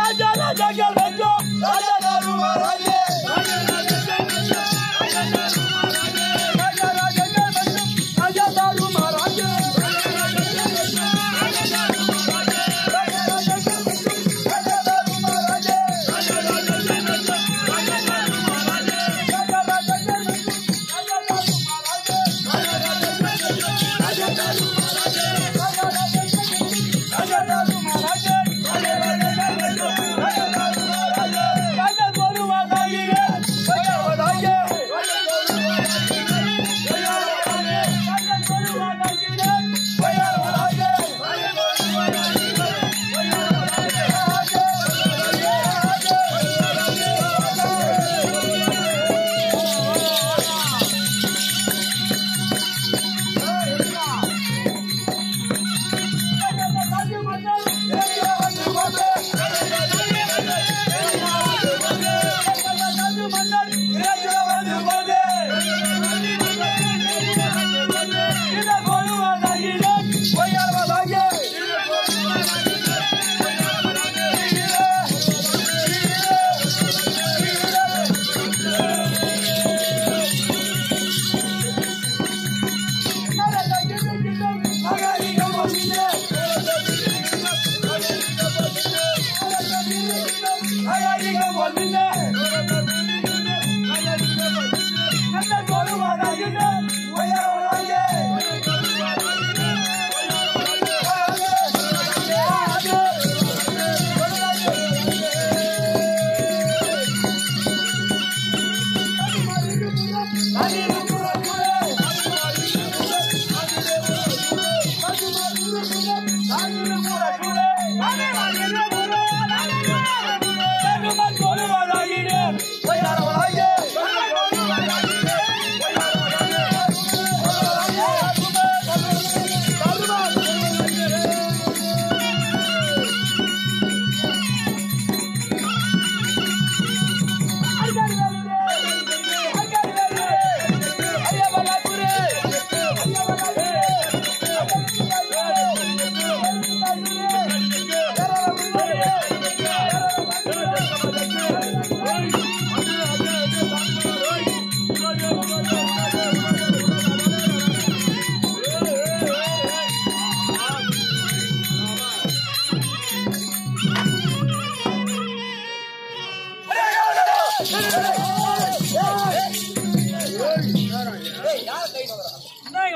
राजा राजा के मचुम राजा दारू महाराजे राजा दारू महाराजे राजा राजा के मचुम राजा दारू महाराजे राजा राजा के मचुम राजा राजा के मचुम राजा दारू महाराजे राजा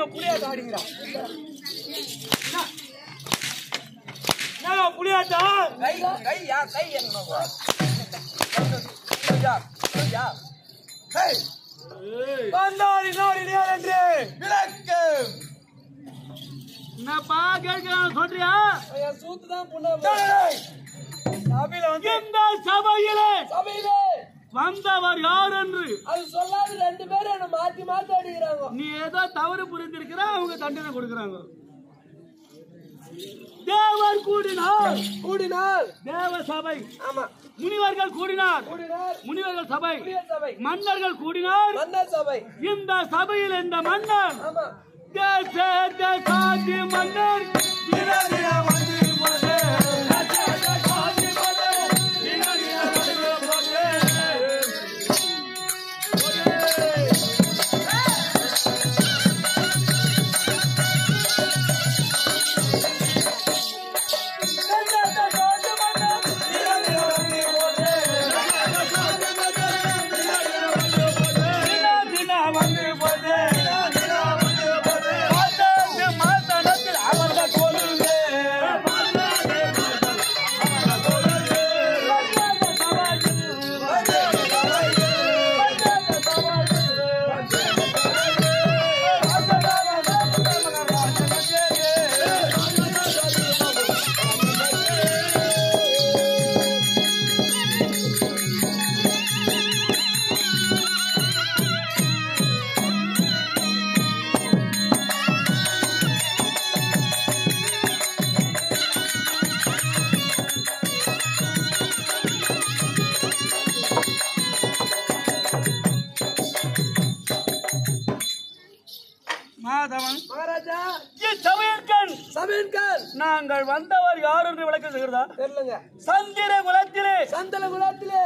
இங்க புளியாட்டம் ஆடிங்கிறான். புளியாட்டம் கை என்ன வந்தாடி நாடி நேர் என்று விளக்கு. என்னப்பா கேட்கிறான் சொல்றியா? சூத்துதான் புண்ண சபையில வந்து இந்த சபையிலே வந்தவர் யார் என்று அது சொல்லாது 2 பேரும் என்ன மாத்தி மாத்தி அடிக்கிறாங்க. நீ ஏதோ தவறு புரிந்திருக்கிற அவங்க தண்டனை கொடுக்கறாங்க. தேவர் கூடினார் தேவ சபை. ஆமா. முனிவர்கள் கூடினார் முனிவர்கள் சபை. மன்னர்கள் கூடினார் மன்னர் சபை. இந்த சபையில் இந்த மன்னர் ஆமா. சாதி மன்னர் நாங்கள் வந்தவர் யார் என்று விளக்குகிறதா? தெரியலங்க. சந்திர குலத்திலே சந்திரர் குலத்திலே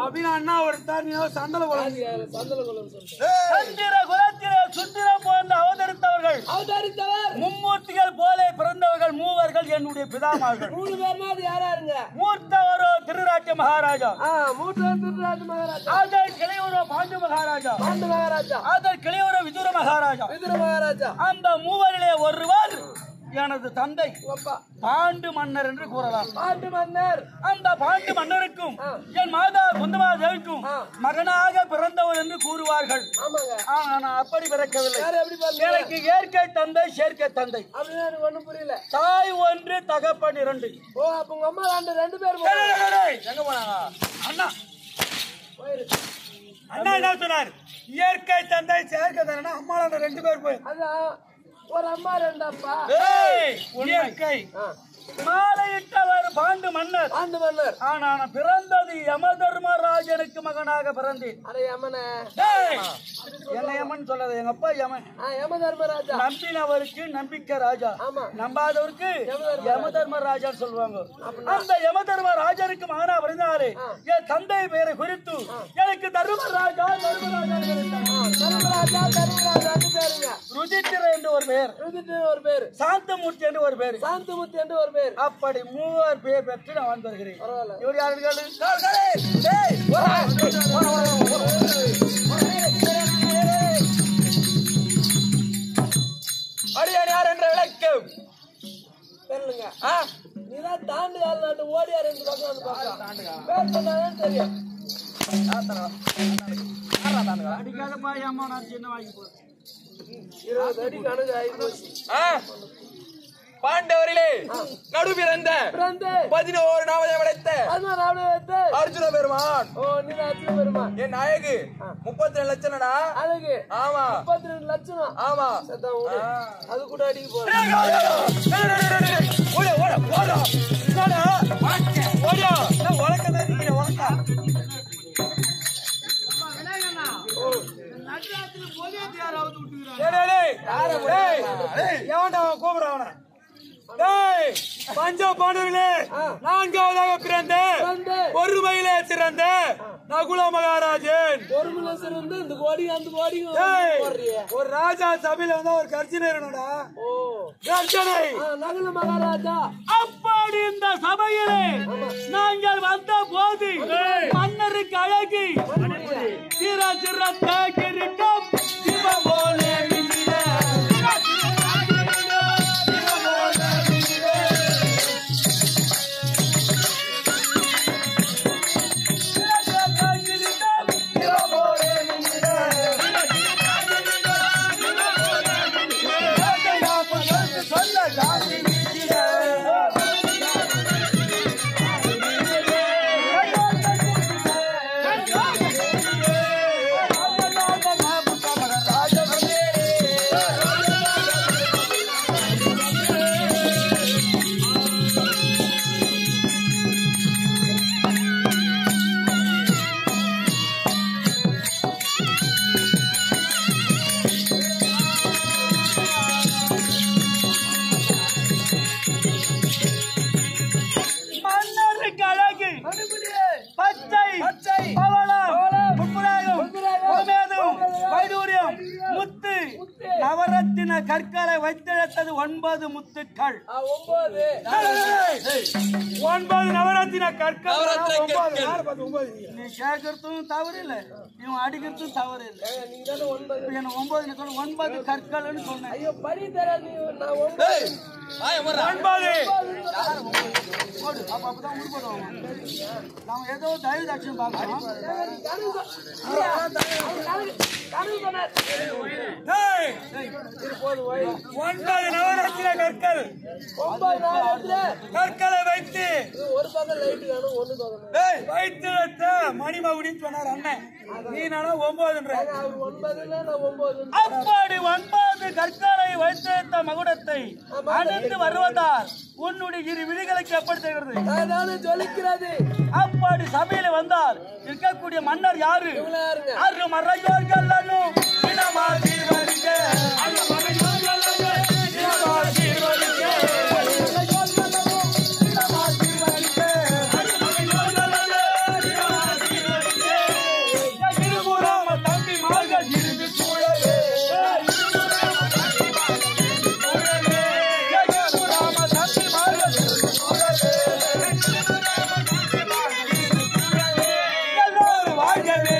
அப்படின்னு அண்ணா ஒருத்தார் சந்தல குலம். சந்திர குலத்திலே சுத்திரம் போன்று அவதரித்தவர் மும்மூர்த்திகள் போல பிறந்தவர்கள் மூவர்கள் என்னுடைய பிதாமகர்கள். 3 பேர் யாராருங்க? மூர்த்தவரோ திருராஜ மகாராஜா. திருராஜ மகாராஜா. அதர் கிளையவரோ பாண்டு மகாராஜா. அதர் கிளையவரோ விதுர மகாராஜா. அந்த மூவரிலே ஒருவர் எனது தந்தை பாண்டு மன்னர் என்று கூறலாம். பாண்டு மன்னர். அந்த பாண்டு மன்னருக்கும் என் மாதா குந்தமாதேவிக்கும் மகனாக பிறந்தவர் என்று கூறுவார்கள். நான் அப்படி பிறக்கவில்லை. எனக்கு இயற்கை தந்தை செயற்கை தந்தை. ஒண்ணும் புரியல. தாய் ஒன்று தகப்பன் 2. ஓ அப்ப உங்க அம்மா 2 பேர் எங்க போனாங்க? அண்ணா அண்ணா என்ன சொன்னார்? இயற்கை தந்தை செயற்கை தந்தை. அம்மா 2 பேர் போய் ஒரு அம்மா 2 அப்பா. இயற்கை மாலையிட்டவர் பாண்டு மன்னர். ஆனா பிறந்தது யம தர்மராஜனுக்கு மகனாக பிறந்தேன். என்ன யமன் சொல்லாத, எங்க அப்பா யமன். யம தர்மராஜா. நம்பினவருக்கு நம்பிக்கை ராஜா, நம்பாதவருக்கு யம தர்மராஜா சொல்லுவாங்க. அந்த யம தர்மராஜனுக்கு மகனா பிறந்தாரு. என் தந்தை பெயரை குறித்து எனக்கு தர்மராஜா ருதித்திர என்று ஒரு பெயர், சாந்தமூர்த்தி என்று ஒரு பெயர், அப்படி 3 பேர் பெற்று நான் வந்து வருகிறேன். இவர் யாரு? அடியார் யார் என்ற விளக்கம் நீதான் தாண்டு கால் நாட்டு ஓடியார் என்று தெரியும். அடிக்காதப்பா அம்மா, நான் சின்ன வாங்கி போறேன். 20 அடி கணக்கு ஆயிப்போச்சு. பாண்டவரிலே நடு பிறந்த 11 நாவலை படைத்த அர்ஜுன பெருமான். என் அழகு 32 லட்சம்டா. அழகு ஆமா 32 லட்சம். ஆமா அது கூட அடிக்க போறேன். கூப்பிடுறவன பஞ்ச பாண்டவர்களே நான்காவதாக பிறந்த பொறுமையிலே சிறந்த நகுல மகாராஜன் பொறுமையில சிறந்து இந்த கோடி அந்த கோடி ஒரு ராஜா சபையில வந்து ஒரு கர்ஜனை இருக்கணும்டா. கர்ஜனை நகுல மகாராஜா. அப்படி இந்த சபையிலே நாங்கள் வந்த போது மன்னருக்கு அழகி சிற சிறந்த இருக்கும் சிவபோலே நவரத்தின கற்களை வைத்தெடுத்தது 9 முத்துக்கள். 9 நவரத்தின கற்கள். நீ கேட்கறதும் தவறு இல்லை, இவன் அடிக்கிறதும் தவறு இல்லை. என்ன 9 கற்கள்னு சொன்னேன். 9 அப்பதான் உருப்படுவோம். நாம ஏதோ தயவு தாட்சியம் பார்க்கணும். 9 நவரத்தின கற்கள். 9 கற்களை வைத்து ஒரு பக்கம் வைத்து மணிமகுடின்னு சொன்னார் அண்ணன். நீ நானா 9. அப்படி 9 கற்களை வைத்திருந்த மகுடத்தை அணிந்து வருவதால் உன்னுடைய இரு விழிகளுக்கு எப்படி தெரிகிறது ஜொலிக்கிறது. அப்படி சபையில வந்தால் இருக்கக்கூடிய மன்னர் யாரு? அரு மறையோர்கள் வாழ்கவே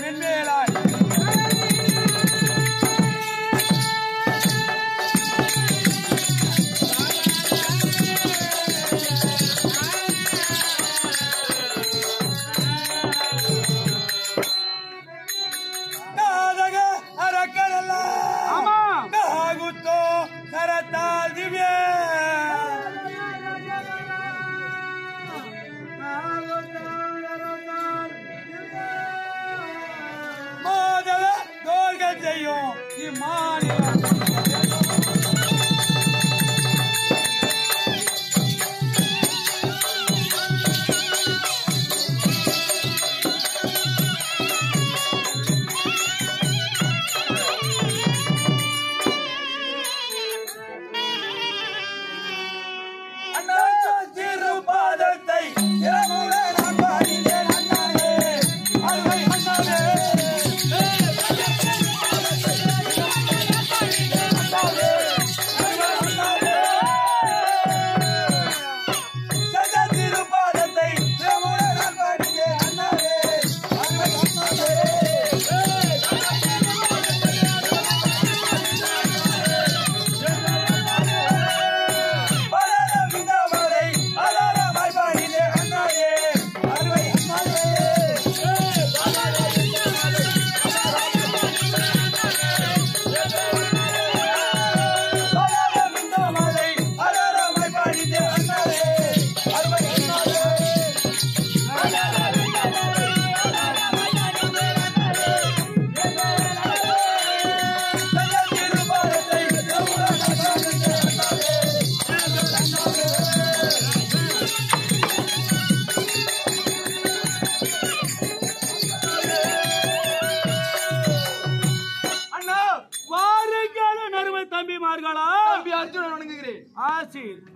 மென்மேலாய்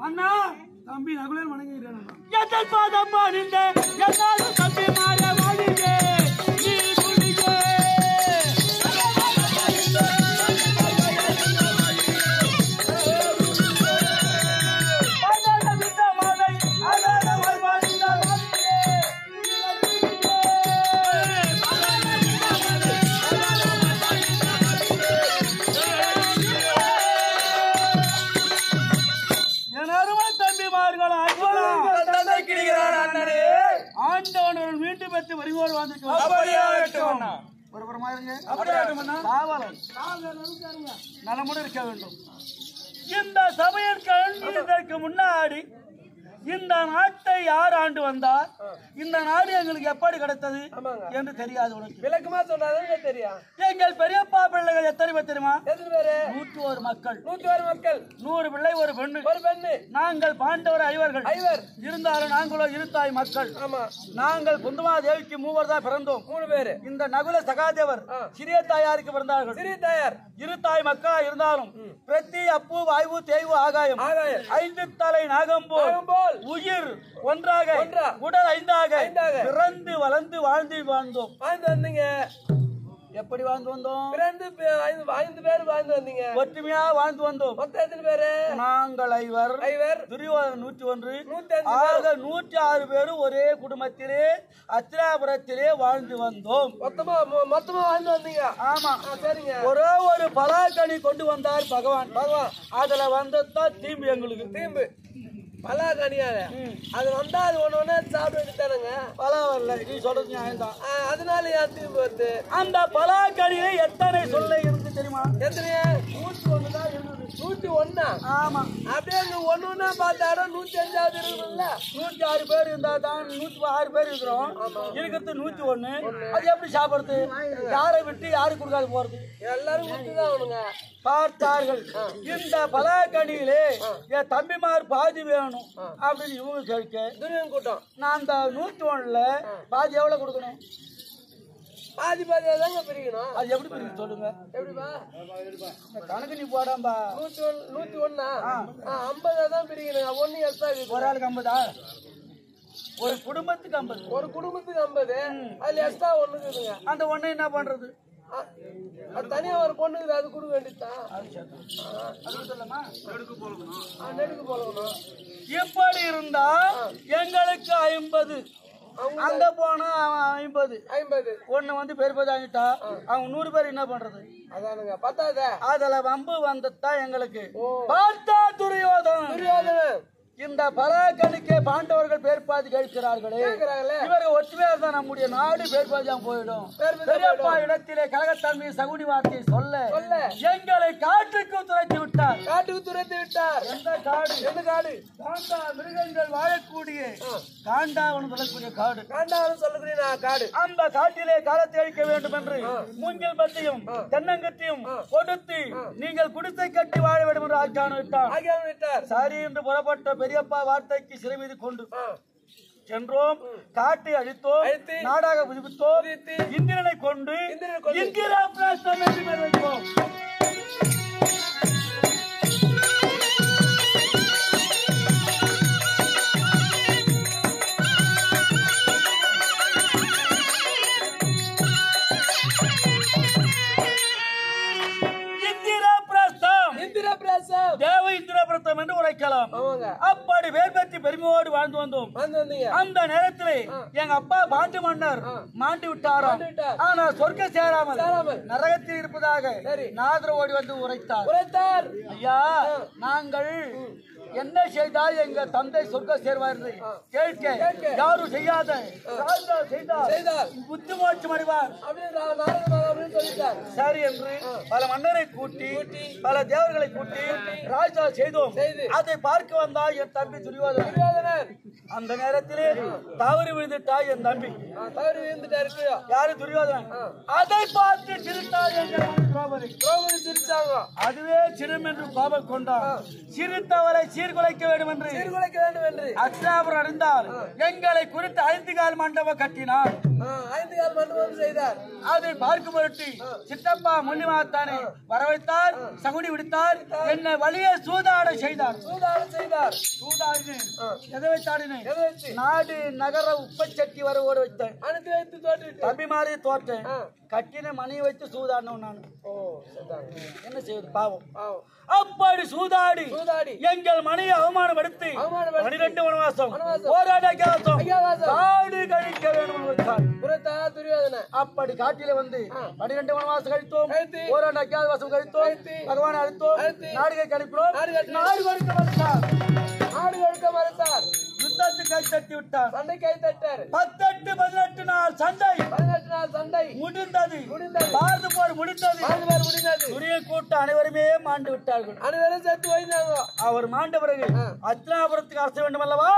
அண்ணா தம்பி நகுலன் வணங்குகிறேன் எத்தல் பாதம்மா நின்ற எல்லாரும் தம்பி மாற வாடியே நீ குடியே பாதல விட்ட மாலை அலர வாழ்வாடில வாடியே ஆண்டவன் வீட்டு பெற்று வரிவோடு வாழ்ந்துட்டு ஒரு புறமா இருங்க நலமுடன் இருக்க வேண்டும். இந்த சபையிற்கு முன்னாடி இந்த நாட்டை யார் ஆண்டு வந்தார், இந்த நாடு எங்களுக்கு எப்படி கிடைத்தது என்று தெரியாது. உனக்கு விளக்கமா சொன்னாதான் தெரியும். எங்கள் பெரியப்பா பிள்ளைகள் எத்தனை பேர் தெரியுமா? 101 மக்கள். 101 மக்கள், 100 பிள்ளை ஒரு பெண்ணு. நாங்கள் பாண்டவர் ஐவர் இருந்தாலும் நாங்களோ இருத்தாய் மக்கள். நாங்கள் குந்தமாதேவிக்கு 3 தான் பிறந்தோம். 3 பேரு. இந்த நகுல சகாதேவர் சிறிய தாயாருக்கு பிறந்தார்கள். சிறிய தாயார் இருத்தாய் மக்களா இருந்தாலும் பிரதி அப்பு வாயு தேய்வு ஆகாயம் 5 தலை நாகம்போல் உயிர் ஒன்றாக உடல் 5ஆக பிறந்து வளர்ந்து வாழ்ந்தோம். வந்தீங்க. எப்படி வாழ்ந்து வந்தோம்? 5 பேர் வாழ்ந்து வந்தீங்க. ஒற்றுமையா வாழ்ந்து வந்தோம். மொத்தம் எத்தனை பேரு? நாங்கள் ஐவர், துரியோதனன் 101, ஆக 106 பேரும் ஒரே குடும்பத்திலே அத்திராபுரத்திலே வாழ்ந்து வந்தோம். மொத்தமா வாழ்ந்து வந்தீங்க. ஆமா, சரிங்க. ஒரே ஒரு பலாக்கனி கொண்டு வந்தார் பகவான். அதுல வந்ததான் தீம்பு. எங்களுக்கு தீம்பு பலா கனியால அது வந்தா அது ஒண்ணு சாப்பிட வேண்டியதானுங்க. பலா வரல, நீ சொல்றது நியாயம்தான். அதனால ஏன் தீம்பு வருது? அந்த பலா கனியில எத்தனை சொல்ல இருக்கு தெரியுமா? எத்தனை? 101 தான் இருந்தது. 101? ஆமா. அப்படியே ஒண்ணு பார்த்தாலும் 105 இருக்குல்ல. 106 பேர் இருந்தா தான் 106 பேர் இருக்கிறோம். இருக்கிறது 101. அது எப்படி சாப்பிடுறது? யாரை விட்டு யாரு கொடுக்காது போறது? எல்லாரும் விட்டுதான் அவனுங்க பார்த்தார்கள். இந்த பலாக்கனியிலே என் தம்பிமார் பாதி வேணும் அப்படின்னு இவங்க கேட்க கூட்டம். நான் அந்த 101ல பாதி எவ்வளவு கொடுக்கணும்? பாதி தாங்க பிரிக்கணும். அது எப்படி பிரிக்கணும் சொல்லுங்க. எப்படிப்பா கணக்கு நீ போடாம்பா. 101 50 தான் பிரிக்கணும். 1 எக்ஸ்ட்ரா. ஒரு ஆளுக்கு 50? ஒரு குடும்பத்துக்கு 50. ஒரு குடும்பத்துக்கு 50. அதுல எக்ஸ்ட்ரா 1 இருக்குதுங்க. அந்த 1 என்ன பண்றது? அது தனியா ஒரு பொண்ணுக்கு அது கொடுக்க வேண்டியதுதான். நெடுக்கு போகணும். எப்படி இருந்தா எங்களுக்கு 50 அங்க போனா அவன் 50 50 ஒண்ணு வந்து பெருப்பது ஆகிட்டா அவன் 100 பேர் என்ன பண்றது? அதானுங்க பத்தாத அதுல வம்பு வந்ததா எங்களுக்கு பார்த்தா துரியோதனன் இந்த பராக்கணிக்கே பாண்டவர்கள் பேர்பாதி கேட்கிறார்களே, இவர்கள் ஒற்றுமையாக தான் நம்முடைய நாடு பேர்பாதியாக போயிடும். பெரியப்பா இடத்திலே கழகத்தன்மை சகுனி வார்த்தையை சொல்ல எங்களை காட்டுக்கு துரைத்து விட்டார். எந்த காடு? எந்த காடு? காண்டா மிருகங்கள் வாழக்கூடிய காண்டாவன் சொல்லக்கூடிய காடு. காடு அந்த காட்டிலே காலத்தை அழிக்க வேண்டும் என்று மூங்கில் பத்தியும் தென்னங்கத்தையும் கொடுத்து நீங்கள் குடிசை கட்டி வாழ வேண்டும் என்று ஆக்கியானம் விட்டார். சரி என்று புறப்பட்ட பெரியப்பா வார்த்தைக்கு சிறை மீது கொண்டு சென்றோம். காட்டை அழித்தோம், நாடாக புதுப்பித்தோம். இந்திரனை கொண்டு இந்திரா பிராஸ்தம் என்று பெயர் வைத்தோம். தேவ இந்திரபிரஸ்தம் என்று உரைக்கலாம். அப்படி வேர் பெற்று பெருமையோடு வாழ்ந்து வந்தோம். அந்த நேரத்திலே எங்க அப்பா பாண்டு மன்னர் மாண்டு விட்டாராம். ஆனா சொர்க்க சேராமல் நரகத்தில் இருப்பதாக நாதர் ஓடி வந்து உரைத்தார். ஐயா, நாங்கள் என்ன செய்தால் எங்க தந்தை சொர்க்க சேர்வார் என்று கேட்க யாரும் செய்யாத செய்தார் புத்தி மோட்சம் அடைவார் சரி என்று பல மன்னரை கூட்டி பல தேவர்களை கூட்டி ராஜா செய்தோம். அதை பார்க்க வந்தா என் தம்பி துரியோதனன். அந்த நேரத்திலே தவறி விழுந்துட்டாய் என் தம்பி. யாரு? துரியோதனன். அதை பார்த்து சிரித்தார் திரௌபதி. சிரிச்சாங்க. அதுவே சிறும் என்று கோபம் கொண்டார். சிரித்தவரை சீர்குலைக்க வேண்டும் என்று அஸ்தினாபுரம் அடைந்தார். எங்களை குறித்து 5 கால் மண்டபம் கட்டினார். 5 கால் மண்டபம் செய்தார். அதை பார்க்கும் பொருட்டு சித்தப்பா முள்ளிமாத்தானை வரவைத்தார். சகுனி விடுத்தார். என்னை வழியே சூதாட செய்தார். எதை வைத்தாடினேன்? நாடு நகர உப்பச்சட்டி வர ஓட வைத்தேன். தம்பி மாதிரி தோற்றேன். கட்டின மணியை வைத்து சூதாடினோம். நான் என்ன செய்வது? பாவம். அப்படி சூதாடி எங்கள் மணியை அவமானப்படுத்தி 12 வனவாசம் போராட காடு கழிக்க வேண்டும். அப்படி காட்டில வந்து 12 வனவாசம் கழித்தோம். போராட அஜாதவாசம் கழித்தோம். பகவான் அழித்தோம். நாடுகை கழிக்கிறோம். நாடு கொடுக்க மறுத்தார். யுத்தத்துக்கு கை தட்டி விட்டார். சண்டை கை தட்டார். 18 நாள் சண்டை முடிந்தது. பாரத போர் முடிந்தது. துரிய கூட்ட அனைவருமே மாண்டு விட்டார்கள். அனைவரும் செத்து வைந்தாங்க. அவர் மாண்ட பிறகு அஸ்தினாபுரத்துக்கு அரச வேண்டும் அல்லவா?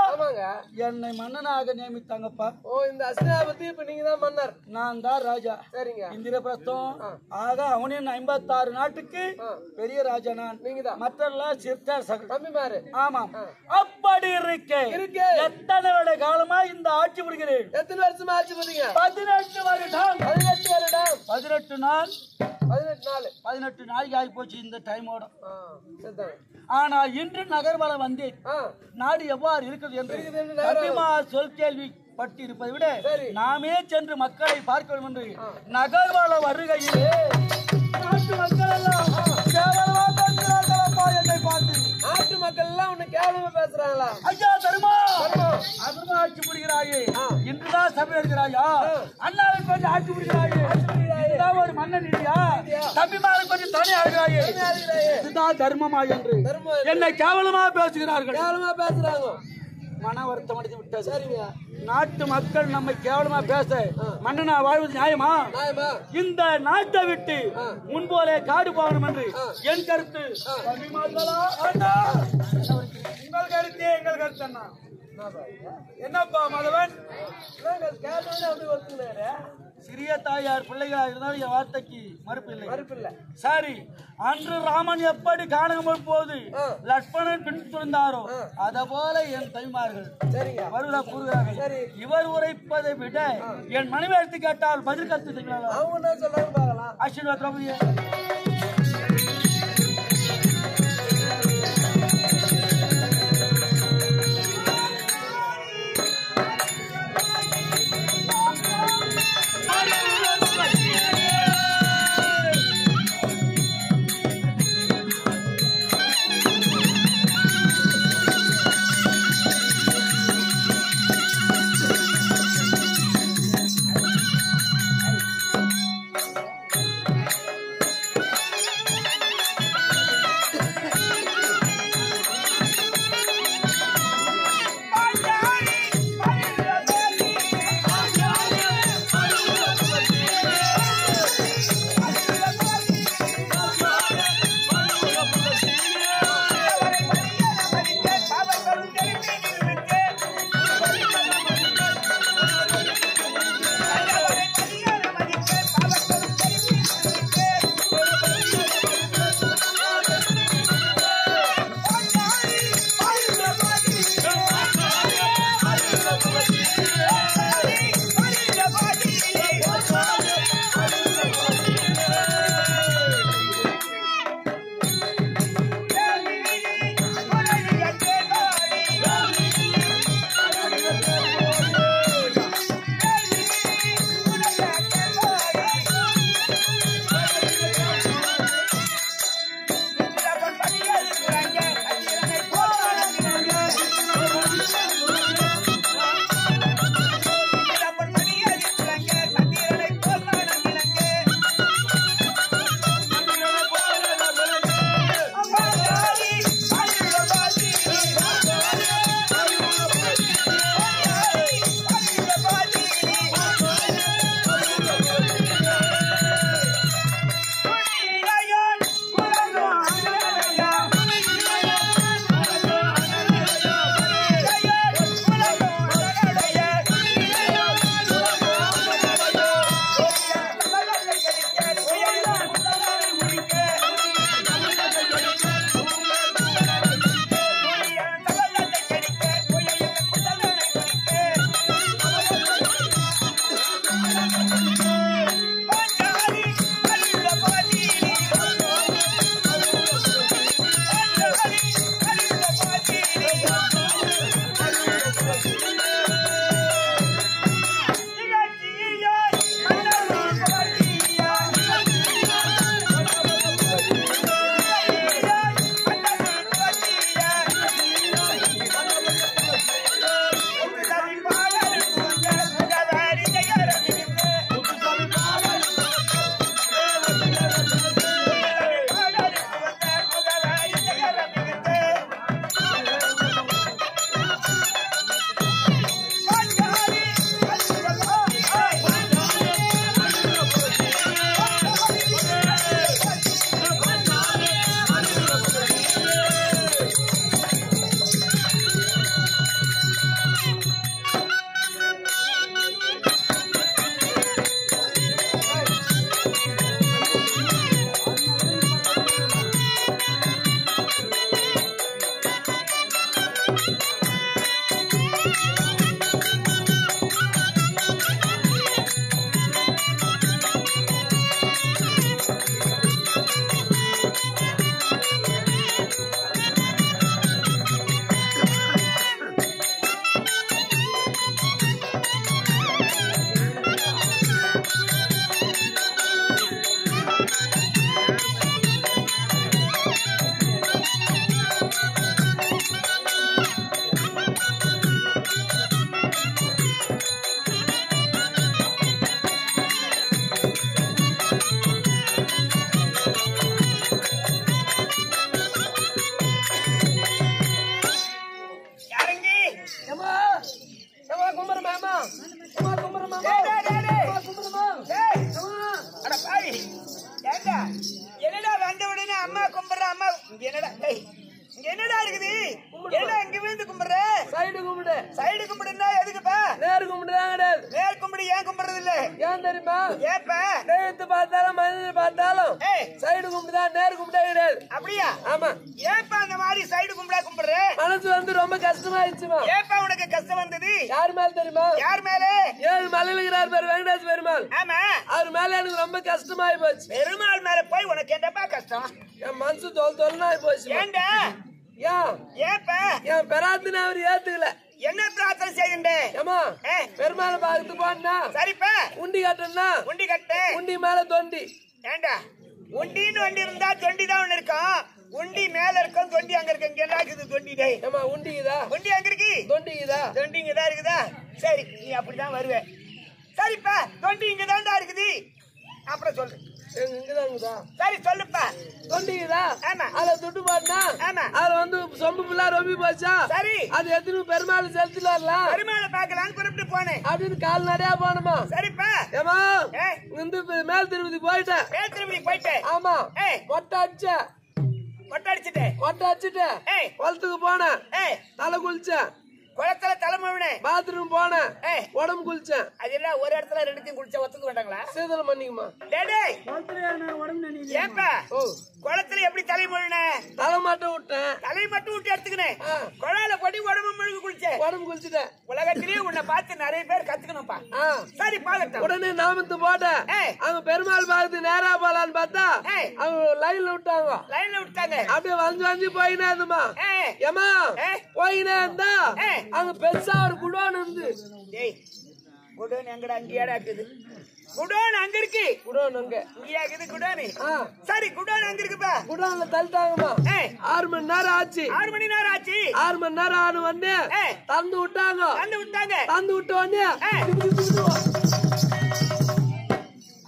என்னை மன்னனாக நியமித்தாங்கப்பா. இந்த அஸ்தினாபுரத்துக்கு இப்ப நீங்க தான் மன்னர். நான் தான் ராஜா. சரிங்க. இந்திரபிரஸ்தம் ஆக அவனின் 56 நாட்டுக்கு பெரிய ராஜா நான். மற்றெல்லாம் சிறுத்தார் தம்பிமாரு. ஆமாம். அப்படி இருக்க எத்தனை வருட காலமா இந்த ஆட்சி புரிகிறேன். எத்தனை வருஷமா ஆட்சி புரியுங்க? 18 வருடம். 18 நாள் 18 நாளைக்கு ஆகி போச்சு இந்த டைமோட. ஆனா இன்று நகர்வலம் வந்தேன். நாடு எவ்வாறு இருக்குது என்று தம்பிமார் சொல் கேள்வி பட்டு இருப்பதை விட நாமே சென்று மக்களை பார்க்க வேண்டும் என்று நகர்வல வருகையிலே நாட்டு மக்கள் எல்லாம் என்னை பார்த்து நாட்டு மக்கள் எல்லாம் உன்னை கேவலமா பேசுறாங்களா? ஐயா தர்மா ஆட்சி புரிகிறாயே, இன்றுதான் சபை இருக்கிறாயா? அண்ணாவை கொஞ்சம் ஆட்சி புரிகிறாயே, இதுதான் ஒரு மன்னன் இல்லையா? தம்பிமாரை கொஞ்சம் தனி ஆகிறாயே, இதுதான் தர்மமா என்று என்னை கேவலமா பேசுகிறார்கள். கேவலமா பேசுறாங்க. மன வருத்தம் அடைந்து விட்டது. சரிங்க. நாட்டு மக்கள் நம்மை கேவலமா பேச மன்னனா வாழ்வது நியாயமா? இந்த நாட்டை விட்டு முன்போலே காடு போகணும் என்று என் கருத்து. உங்கள் கருத்தே எங்கள் கருத்து. அண்ணா என்னப்பா மதவன்? சிறிய தாயார் பிள்ளைகளா இருந்தாலும் என் வார்த்தைக்கு மறுப்பில்லை. சரி, அன்று ராமன் எப்படி காணாமல் போது லட்சுமணன் பின்தொடர்ந்தாரோ அத போல என் தைமார்கள் வருவதா கூறுகிறார்கள். இவர் உரைப்பதை விட என் மனைவி எடுத்து கேட்டால் பதில் கருத்து ஆசீர்வாத் திரௌபதியே. ஏண்டா என்னடா வந்த உடனே அம்மா கும்பிடுற அம்மா என்னடா என்னடா இருக்குது என்னடா இங்க விழுந்து கும்பிடுற சைடு கும்பிடு சைடு கும்பிடுனா எதுக்குப்பா நேர் கும்பிடுதான் கிடையாது நேர் கும்பிடு ஏன் கும்பிடுறது இல்ல ஏன் தெரியுமா ஏப்பா தெய்வத்தை பார்த்தாலும் மனிதனை பார்த்தாலும் சைடு கும்பிடுதான் நேர் கும்பிடே கிடையாது அப்படியா ஆமா ஏப்பா அந்த மாதிரி சைடு கும்பிடா கும்பிடுற மனசு வந்து ரொம்ப கஷ்டமாயிடுச்சுமா ஏப்பா உனக்கு கஷ்டம் வந்தது யார் மேல தெரியுமா யார் மேல 7 மலையில இருக்கிறார் பேர் வெங்கடேஷ் பெருமாள் ஆமா அவர் மேல எனக்கு ரொம்ப கஷ்டமாயி போச்சு பெருமாள் மேல போய் உனக்கு என்னப்பா கஷ்டம் என் மனசு தொல்னாய் போச்சு ஏண்டா ஏப்பா என் பெராத்தின அவர் ஏத்துக்கல என்ன பிரார்த்தனை செய்யுண்டே ஏமா பெருமாளை பார்த்து போனா சரிப்பா உண்டி கட்டணும்னா உண்டி கட்டு உண்டி மேல தொண்டி ஏண்டா உண்டின்னு வண்டி இருந்தா தொண்டி தான் ஒண்ணு இருக்கும் உண்டி மேல இருக்கும் தொண்டி அங்க இருக்கு இங்க இருக்குது தொண்டி டேய் ஏமா உண்டிக்குதா உண்டி அங்க இருக்கு தொண்டிக்குதா தொண்டி இங்கதான் இருக்குதா சரி நீ அப்படிதான் வருவே சரிப்பா தொண்டி இங்கதான்டா இருக்குது அப்புறம் சொல்லு இங்கதாங்கதா சரி சொல்லுப்பா தொண்டிக்குதா ஆமா அதுல துட்டு போட்டா ஆமா அதுல வந்து சொம்பு பிள்ளை ரொம்பி போச்சா சரி அது எத்தனை பெருமாள் செலுத்திட்டு வரலாம் பெருமாளை பார்க்கலான்னு புறப்பட்டு போனேன் அப்படின்னு கால் நடையா போனோமா சரிப்பா ஏமா இந்த மேல் திருப்பதி போயிட்டேன் மேல் திரும்பி போயிட்டேன் ஆமா மொட்டை அடிச்ச மொட்டை அடிச்சுட்டேன் மொட்டை அடிச்சுட்டு குளத்துக்கு போனேன் தலை குளிச்சேன் குளத்துல தலைமுழுனேன் பாத்ரூம் போனேன் உடம்பு குளிச்சேன் அதெல்லாம் ஒரு இடத்துல ரெண்டுத்தையும் குளிச்சா ஒத்துக்க மாட்டாங்களா சீதளம் பண்ணிக்குமா டேய் ஏப்பா குளத்துல எப்படி தலைமுழுன தலை மட்டும் விட்டேன் தலை மட்டும் விட்டு எடுத்துக்கினேன் குழால போட்டி உடம்பு முழுக்க குளிச்சேன் உடம்பு குளிச்சுட்டேன் உலகத்திலேயே உன்னை பார்த்து நிறைய பேர் கத்துக்கணும்ப்பா சரி பாக்கட்டும் உடனே நாமத்து போட்டேன் அவங்க பெருமாள் பார்த்து நேரா போலான்னு பார்த்தா அவங்க லைன்ல விட்டாங்க லைன்ல விட்டாங்க அப்படியே வந்து போயினே இருந்துமா ஏமா போயினே இருந்தா அங்க பெருசா ஒரு குடோன் இருந்து குடோன் எங்கடா அங்கேயாடா இருக்குது குடோன் அங்க இருக்கு குடோன் அங்க இங்கேயா இருக்குது குடோன் சரி குடோன் அங்க இருக்குப்பா குடோன்ல தள்ளிட்டாங்கம்மா 6 மணி நேரம் ஆச்சு 6 மணி நேரம் ஆச்சு 6 மணி நேரம் ஆன உடனே தந்து விட்டாங்க தந்து விட்ட உடனே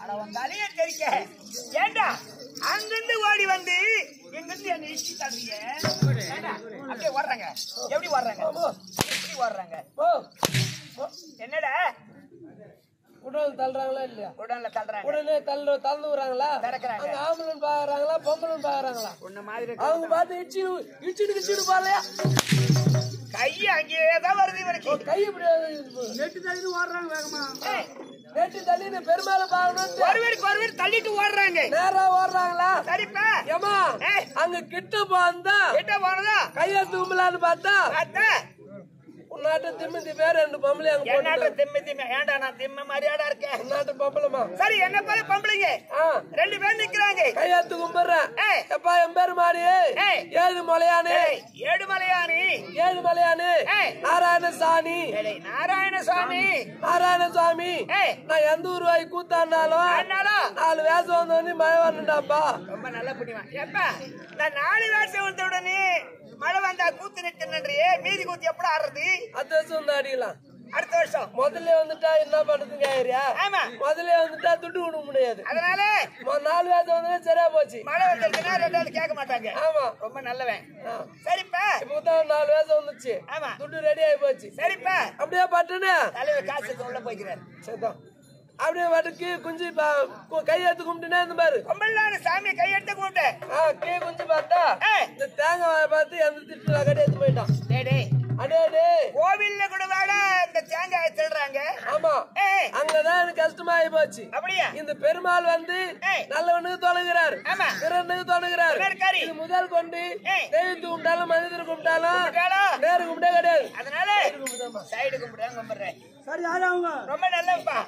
அட வந்தாலே தெரிக்க ஏண்டா அங்கிருந்து ஓடி வந்து எங்கிருந்து என்ன இஷ்டி தள்ளுறீங்க அப்படியே ஓடுறாங்க எப்படி ஓடுறாங்க எப்படி ஓடுறாங்க என்னடா குடோன் தள்ளுறாங்களா இல்லையா குடோன்ல தள்ளுறாங்க உடனே தள்ளு விடுறாங்களா திறக்கிறாங்க ஆம்பளன் பாக்குறாங்களா பொம்பளன் பாக்குறாங்களா உன்ன மாதிரி அவங்க பார்த்து இடிச்சுன்னு பாலையா கை அங்கேயேதான் வருது இவனுக்கு கை இப்படி நெட்டு தள்ளி ஓடுறாங்க வேகமா நெட்டு தள்ளி பெருமாளை பாக்கணும் ஒருவர் தள்ளிட்டு ஓடுறாங்க நேரா ஓடுறாங்களா சரிப்பா ஏமா அங்க கிட்ட போனதா கையை தூம்பலான்னு பார்த்தா உன்னாட்ட திம்மி பேர் ரெண்டு பொம்பளை அங்க போட்டு திம்மி ஏண்டா நான் திம்ம மாதிரியாடா இருக்கேன் உன்னாட்ட பொம்பளைமா சரி என்ன போல பொம்பளைங்க 2 பேர் நிக்கிறாங்க கையாத்து கும்பிடுறேன் எப்பா என் பேர் மாடி ஏழு மலையானே நாராயணசாமி நாராயணசாமி நான் எந்த ஊர் வாய் கூத்தாடினாலும் 4 வேஷம் வந்தோடனே மழை வரணும்டாப்பா ரொம்ப நல்ல புண்ணியமா எப்பா நான் 4 வேஷம் வந்த உடனே மழை வந்தா கூத்து நிற்கின்றியே மீதி கூத்து எப்படி ஆடுறது அடுத்த வருஷம் வந்து அடிக்கலாம் அடுத்த வருஷம் முதல்ல வந்துட்டா என்ன பண்றதுங்க முதல்ல வந்துட்டா துட்டு விட முடியாது அதனால 4 வேஷம் வந்து சரியா போச்சு மழை வந்துருச்சுன்னா 2 கேட்க மாட்டாங்க ஆமா ரொம்ப நல்லவன் சரிப்பா இப்பதான் 4 வேஷம் வந்துச்சு ஆமா துட்டு ரெடி ஆகி போச்சு சரிப்பா அப்படியே பட்டுனே தலைவர் காசு உள்ள போய்க்கிறார் சரிதான் அப்படியே வடக்கு குஞ்சு கையெடுத்து கும்பிட்டுனே இந்த பாரு பொம்பளான சாமி கையெடுத்து கும்பிட்டு கீழே குஞ்சு பார்த்தா இந்த தேங்காய் பார்த்து எந்த திட்டு கட்டி எடுத்து போயிட்டான் அடே கோவில்ல கூட வேட இந்த தேங்காய் திருடுறாங்க ஆமா அங்கதான் எனக்கு கஷ்டமாயி போச்சு அப்படியா இந்த பெருமாள் வந்து நல்லவனுக்கு தொலைகிறாரு திறனுக்கு தொலைகிறாரு இது முதல் கொண்டு தெய்வத்து கும்பிட்டாலும் மனிதர் கும்பிட்டாலும் நேரு கும்பிட்டே கிடையாது அதனால சைடு கும்பிடுறேன் சரி யாரு அவங்க ரொம்ப நல்லப்பா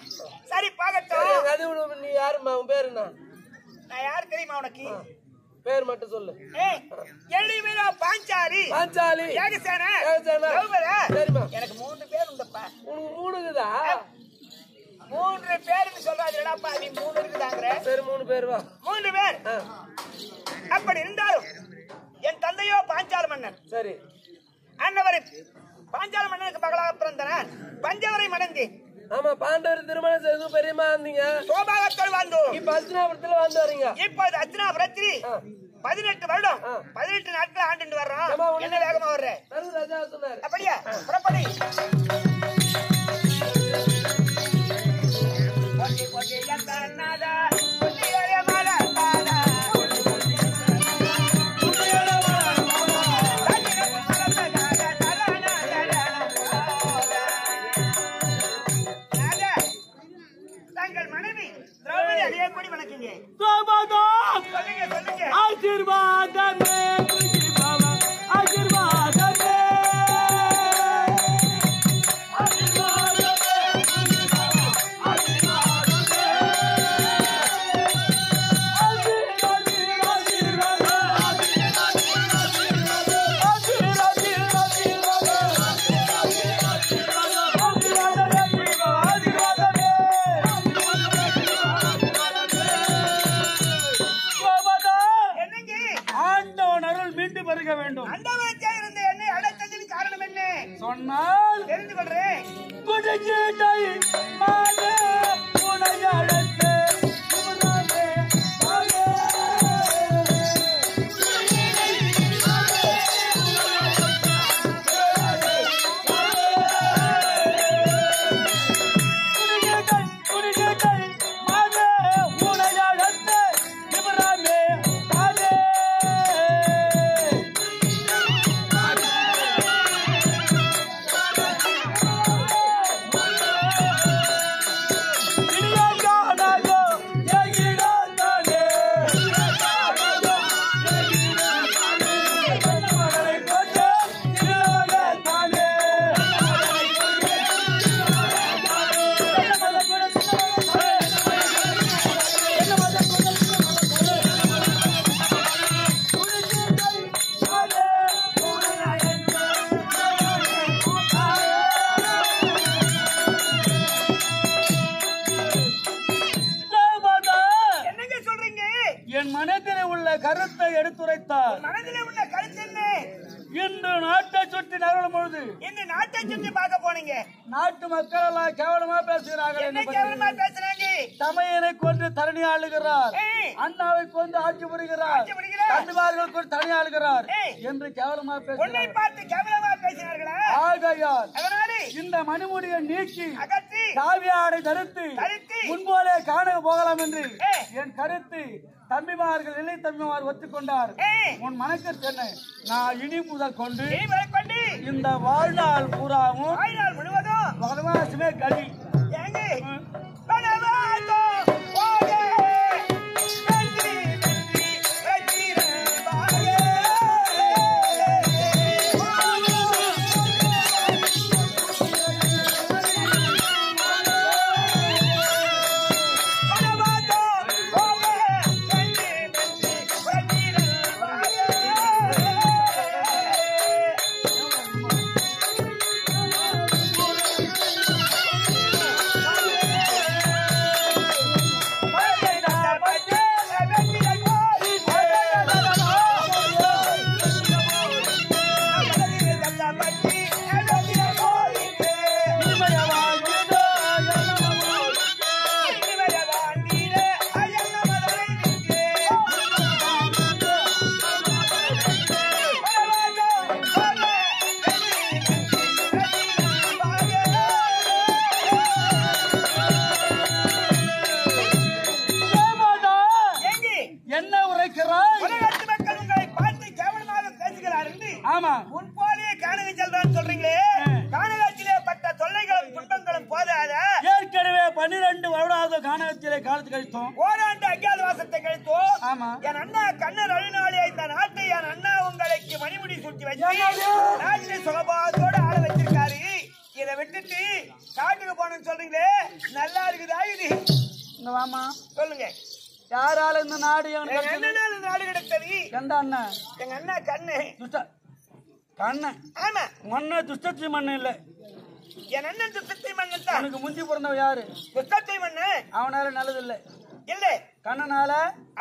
சரி பாக்கட்டும் அது நீ யாருமா உன் பேரு என்ன நான் யாரு தெரியுமா உனக்கு பேர் மட்டும் சொல்லு பாஞ்சாலி சரிமா எனக்கு 3 பேர் உண்டப்பா உனக்கு 3 இருக்குதா 3 பேருன்னு சொல்றாதுடாப்பா நீ 3 இருக்குதாங்கற சரி 3 பேர் வா 3 பேர் அப்படி இருந்தாலும் என் தந்தையோ பாஞ்சால மன்னன் சரி அன்னவரை பாஞ்சால மன்னனுக்கு மகளாக பிறந்தனர் பஞ்சவரை மணந்தேன் ஆமா பாண்டவர் திருமணம் செய்து பெரியமா இருந்தீங்க சோபாகத்தோடு வாழ்ந்தோம் இப்ப அர்ச்சனாபுரத்துல வந்து வரீங்க இப்ப அர்ச்சனாபுரத்தில் 18 வருடம் 18 நாட்கள் ஆண்டு வர்றோம் என்ன வேகமா வர்ற ராஜா சொன்னாரு அப்படியா புறப்படி போட்டி போட்டி எந்த நாதா கூடி வணக்குங்க. சோபதம் சொல்லுங்க சொல்லுங்க. ஆசீர்வாதமே புஜிபவ ஆசீர்வாதமே வேண்டும். அண்டவரத்தில் இருந்த என்னை அடைத்ததின் காரணம் என்ன சொன்னால் தெரிந்து கொள்றேன். குடிச்சீட்டை மாதே உனை அழைத்து உனமே மாதே குடிச்சீட்டை மாதே உனை அழைத்து இவராமே மாதே என் மனதில் உள்ள கருத்தை எடுத்துரைத்தார். மனதில் உள்ள கருத்து என்ன? இன்று நாட்டை சுற்றி நகரும் பொழுது இந்த நாட்டை சுற்றி பார்க்க போனீங்க. நாட்டு மக்கள் எல்லாம் கேவலமா பேசுகிறார்கள். என்ன கேவலமா பேசுறாங்க? தமையனை கொண்டு தரணி ஆளுகிறார், அண்ணாவை கொண்டு ஆட்சி புரிகிறார், தம்பிமார்கள் கொண்டு தரணி ஆளுகிறார் என்று கேவலமா உன்னை பேசுகிறார். பார்த்து கேவலமா பேசினார்களா? ஆகையால் அதனாலே இந்த மணிமுடியை நீக்கி அகற்றி காவியாடை தடுத்து முன்போலே காண போகலாம் என்று என் கருத்து தம்பிமார்கள் இளை தம்பிமார் ஒத்துக்கொண்டார். உன் மனக்கருத்து என்ன? நான் இனி முதல் கொண்டு இந்த வாழ்நாள் பூராவும் வாழ்நாள் முழுவதும் வனவாசமே கதி. ஏங்க வனவாசோ போகே வெற்றி வெற்றி வெற்றிரவாயே ஓராண்டு அஞ்ஞாத வாசத்தை கழித்தோம். என் அண்ணா கண்ணர் அழினாலே இந்த நாட்டை என் அண்ணா உங்களுக்கு மணிமுடி சூட்டி வச்சு நாட்டினை சுலபாத்தோடு ஆள வச்சிருக்காரு. இதை விட்டுட்டு காட்டுக்கு போனேன்னு சொல்றீங்களே, நல்லா இருக்குதா இது? சொல்லுங்க, யாரால இந்த நாடு நாடு கிடைத்தது? எந்த அண்ணன்? எங்க அண்ணா கண்ணு கண்ணன். ஆமா, மண்ணு துஷ்டத்தி மண்ணு இல்ல, என் அண்ணன் துஷ்டத்தை மண்ணு தான். உனக்கு முந்தி பிறந்தவ யாரு? துஷ்டத்தை மண்ணு. அவனால நல்லது இல்ல இல்ல, கண்ணனால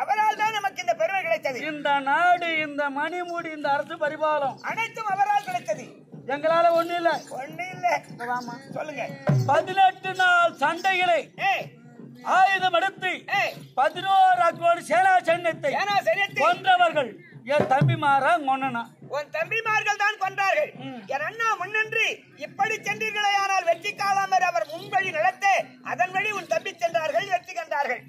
அவரால் தான் நமக்கு இந்த பெருமை கிடைத்தது. இந்த நாடு, இந்த மணிமுடி, இந்த அரசு பரிபாலம் அனைத்தும் அவரால் கிடைத்தது. எங்களால ஒண்ணு இல்ல. ஒண்ணு இல்ல. சொல்லுங்க. 18 நாள் சண்டைகளை ஆயுதம் எடுத்து 11 கோடி சேனா சைன்யத்தை கொன்றவர்கள் என் தம்பிமாரா கொன்னா? உன் தம்பிமார்கள் தான் கொன்றார்கள். என் அண்ணா முன்னின்று இப்படி சென்றீர்களே, ஆனால் வெற்றி காலாமர் அவர் முன்வழி நடத்த அதன் வழி உன் தம்பி சென்றார்கள், வெற்றி கண்டார்கள்.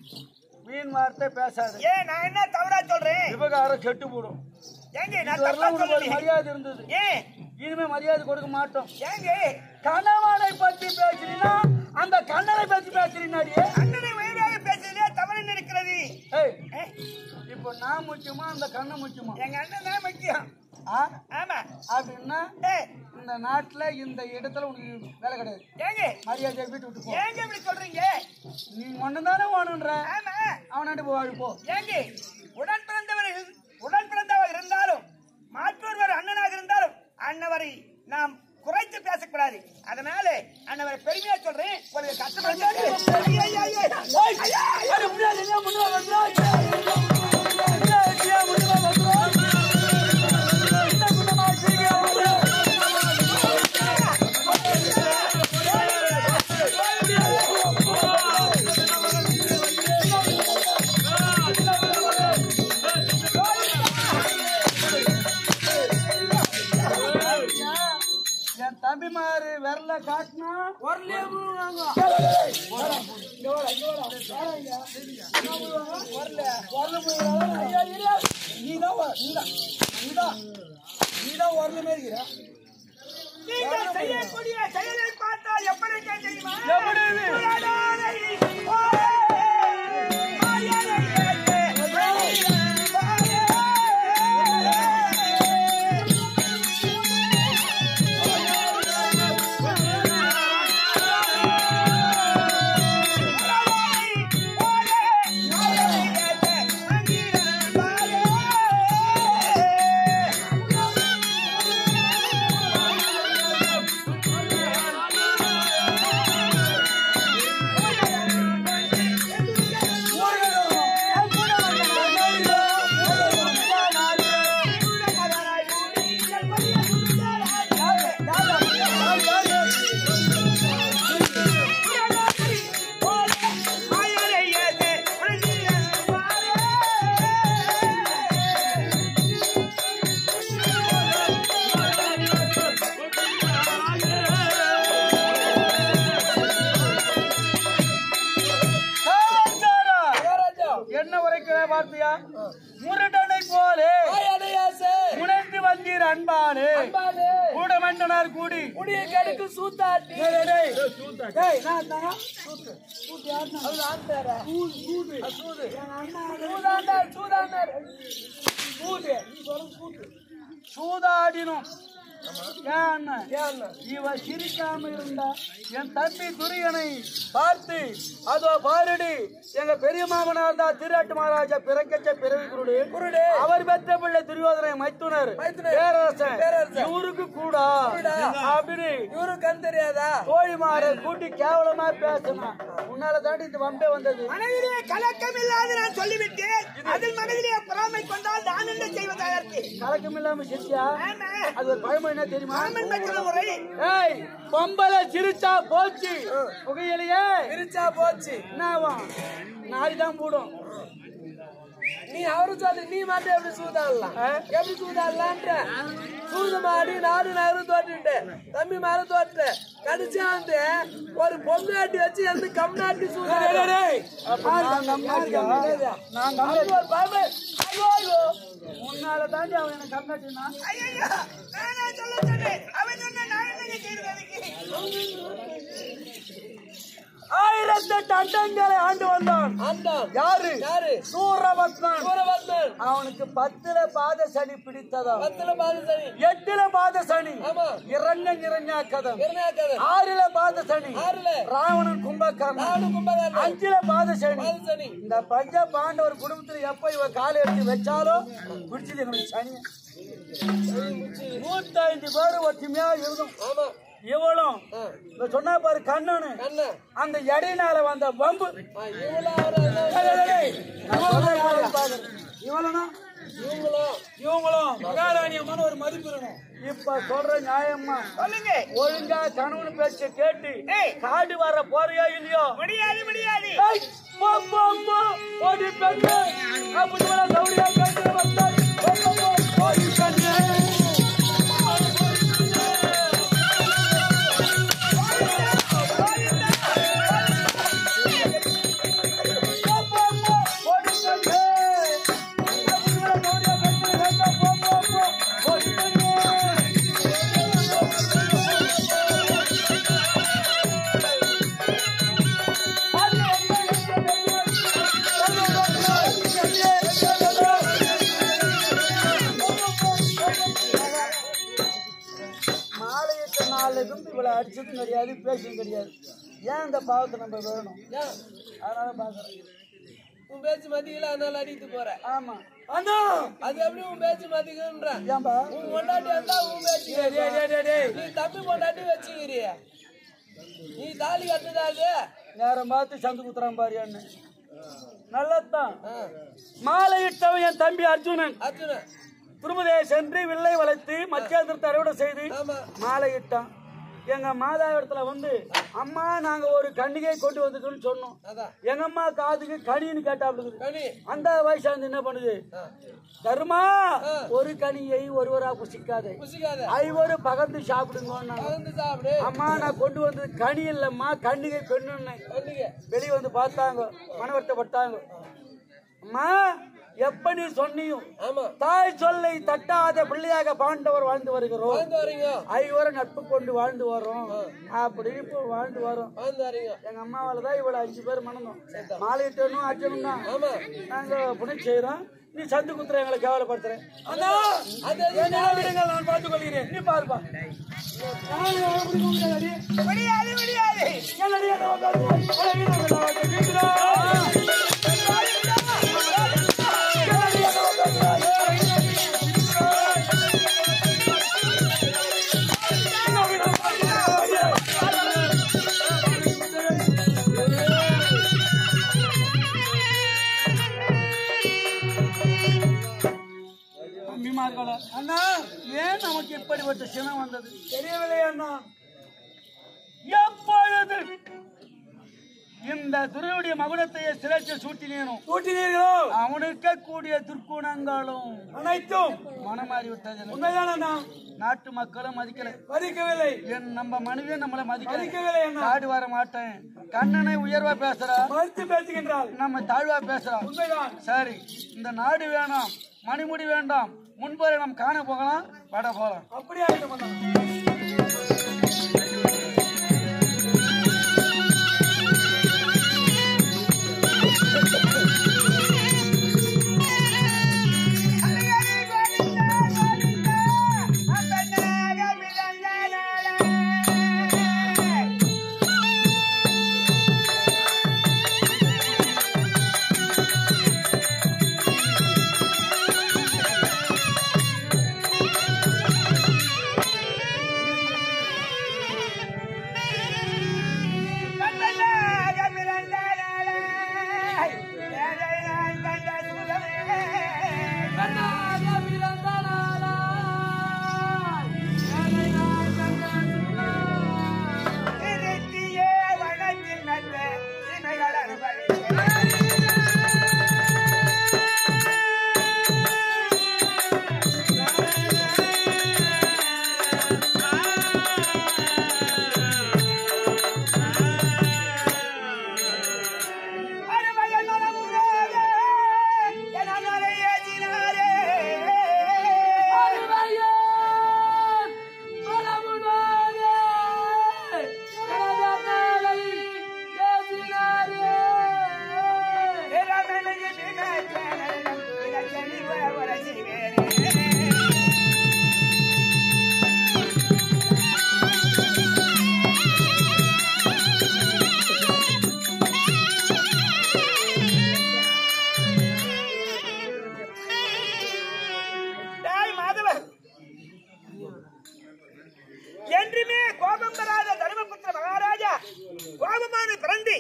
வீண் வார்த்தை பேசாது. ஏன் நான் என்ன தவறா சொல்றேன்? விவகாரம் கெட்டு போடும். ஏங்க நான் தவறா சொல்லல. மரியாதை இருந்தது, ஏன் இனிமே மரியாதை கொடுக்க மாட்டோம். ஏங்க கணவனை பத்தி பேசுறீனா அந்த கண்ணனை பத்தி பேசுறீனாடியே? அண்ணனை வயதாக பேசுறதே தவறு நினைக்கிறேன். இப்ப நான் முக்கியமா அந்த கண்ணு முக்கியமா? எங்க அண்ணன் தான் முக்கியம். ஆமா. அப்படின்னா இந்த நாட்டுல இந்த இடத்துல உனக்கு வேலை கிடையாது. ஏங்க மரியாதை வீட்டு விட்டு போ. ஏங்க இப்படி சொல்றீங்க? நீ ஒண்ணுதானே வேணுன்ற. ஆமா. அவனாட்டு போவாடு போ. ஏங்க உடன் பிறந்தவர் இருந்தாலும் மற்றொருவர் அண்ணனாக இருந்தாலும் அண்ணவரை நாம் குறைத்து பேசக்கூடாது. அதனால அண்ணவரை பெருமையா சொல்றேன். ஒரு கஷ்டப்பட்டு தம்பிமாரு விரல காட்டினா நீதான் வரலுமே இருக்கிற. நீங்கள் செய்யக்கூடிய செயலை பார்த்தால் எப்படி தெரியுமா? முரடனை போலே உணர்ந்து வந்தீர் அன்பானே கூட மண்டனார் கூடி முடிய கெடுக்கு சூத்தாட்டி சூதாடினும் இவ சிரிக்காம இருந்தா என் தம்பி துரியனை பார்த்து அதோ பாருடி எங்க பெரிய மாமனார் தான் திராட்டு மகாராஜா பிறக்கச்ச பிறவி குருடு அவர் பெற்ற பிள்ளை துரியோதனை மைத்துனர் பேரரசன் இவருக்கு கூட அப்படி இவரு கண் தெரியாதா தோழிமார கூட்டி கேவலமா பேசணும். உன்னால தாண்டி இந்த வம்பே வந்தது. மனதிலே கலக்கம் இல்லாத நான் சொல்லிவிட்டேன். அதில் மனதிலே பொறாமை கொண்டால் நான் என்ன செய்வதாக இருக்கு? கலக்கம் இல்லாம சிரிச்சா அது ஒரு பழமொழி என்ன தெரியுமா? ஏய் பொம்பளை சிரிச்சா போச்சு புகையிலையே சிரிச்சா போச்சு என்னவா நாரிதான் போடும். நீ அவரு சொல்லு நீ மட்டும் எப்படி சூதாடலாம் எப்படி சூதாடலான்ற சூது மாடி நாடு நகரும் தோட்டு தம்பி மேல தோட்டு கடிச்சா வந்து ஒரு பொம்னாட்டி வச்சு எந்த கம்நாட்டி சூதாடு முன்னால தாண்டி அவன் எனக்கு கம்நாட்டினா ஆயிரத்தெட்டு அண்டங்களை ஆண்டு வந்தான். யாரு? சூரபத்மன். அவனுக்கு 10ல பாத சனி பிடித்ததா? 8ல பாத சனி இரண்ய கதம் 6ல பாத சனி ராவணன் கும்பகர்ணன் 5ல பாத சனி. இந்த பஞ்ச பாண்டவர் குடும்பத்துல எப்ப இவ காலை எடுத்து வச்சாலோ பிடிச்சது எங்களுக்கு சனி. 105 பேர் ஒற்றுமையா இருந்தோம். இவளும் சொன்னா பாரு கண்ணனு அந்த இடையினால வந்த வம்பு இவங்களும் மகாராணியமான ஒரு மதிப்பு இருக்கணும். இப்ப சொல்ற நியாயமா சொல்லுங்க. ஒழுங்கா கணவன் பேச்ச கேட்டு காடு வர போறியா இல்லையோ? முடியாது முடியாது. ஓடி பெண்ணு அப்படி சௌரியா கேட்டு வந்தாய். ஓடி பெண்ணு இவளை அடிச்சதும் கிடையாது, பேசும் கிடையாது. ஏன் இந்த பாவத்தை நம்ம வேணும்? அதனால பாக்குறேன். உன் பேச்சு மதிக்கல, அதனால அடித்து போற. ஆமா அண்ணா, அது எப்படி உன் பேச்சு மதிக்கன்ற? ஏன்பா உன் பொண்டாட்டி வந்தா உன் பேச்சு நீ தம்பி பொண்டாட்டி வச்சுக்கிறிய, நீ தாலி கட்டுதாது நேரம் பார்த்து சந்து குத்துறான் பாரு அண்ணன். நல்லதான். மாலையிட்டவன் என் தம்பி அர்ஜுனன். அர்ஜுனன் திருமதியை சென்று வில்லை வளைத்து மத்தியாந்திரத்தை அறுவடை செய்து மாலையிட்டான். எங்க மாதா இடத்துல வந்து அம்மா நாங்க ஒரு கண்ணிகை கொண்டு வந்துக்கணும்னு சொன்னோம். எங்க அம்மா காதுக்கு கனின்னு கேட்டாப்டுது. அந்த வயசாந்து என்ன பண்ணுது, தருமா ஒரு கனியை ஒருவரா புசிக்காதே, ஐவரு பகந்து சாப்பிடுங்க. அம்மா நான் கொண்டு வந்தது கனி இல்லம்மா, கண்ணிகை பெண்ணு. வெளியே வந்து பார்த்தாங்க, மனவர்த்தப்பட்டாங்க. அம்மா எப்ப நீ சொன்னியும் தாய் சொல்லை தட்டாத பிள்ளையாக பாண்டவர் வாழ்ந்து வருகிறோம், ஐவரை நட்பு கொண்டு வாழ்ந்து வரோம் அப்படின்னு இப்போ வாழ்ந்து வரோம். எங்க அம்மாவாலதான் இவ்வளவு 5 பேர் மணந்தோம். மாலையிட்டனும் அர்ஜுனும் தான் நாங்க புனை செய்யறோம். நீ சந்து குத்துற எங்களை கேவலப்படுத்துறேன். நான் பார்த்துக் கொள்கிறேன், நீ பாருப்பா. அண்ணா ஏன் நமக்கு இப்படிப்பட்ட சினம் வந்தது தெரியவில்லை அண்ணா. எப்பொழுது இந்த துறையுடைய மகுடத்தையே சிலைச்சு சூட்டினீர்களோ அவனுக்கு கூடிய துர்க்குணங்களும் அனைத்தும் மனமாறி விட்டது. உண்மைதானா? நாட்டு மக்களும் மதிக்கவில்லை. நம்ம மனைவியை நம்மளை மதிக்கவில்லை. நாடு வர மாட்டேன். கண்ணனை உயர்வா பேசுறா, மறுத்து பேசுகின்றாள். நம்ம தாழ்வா பேசுறோம். உண்மைதான். சரி, இந்த நாடு வேணாம், மணிமுடி வேண்டாம், முன்பரை நாம் காண போகலாம், வட போகலாம். அப்படியே என்றுமே கோபம் வராத தர்மபுத்திர மகாராஜா கோபமான பிறந்து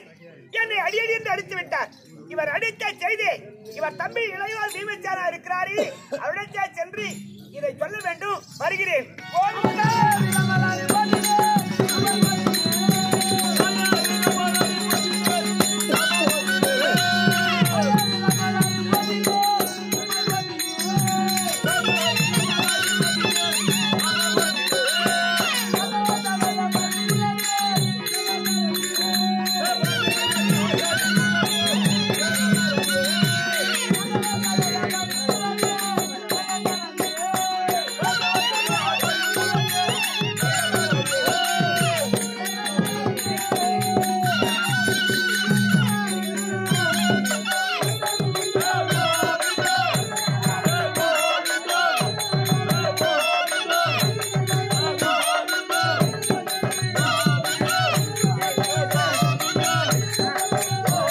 என்னை அடியடி என்று அடித்து விட்டார். இவர் அடித்த செய்தி இவர் தம்பி இளையோர் பீமச்சாரா இருக்கிறாரே அவரிடத்தே சென்று இதை சொல்ல வேண்டும். வருகிறேன்.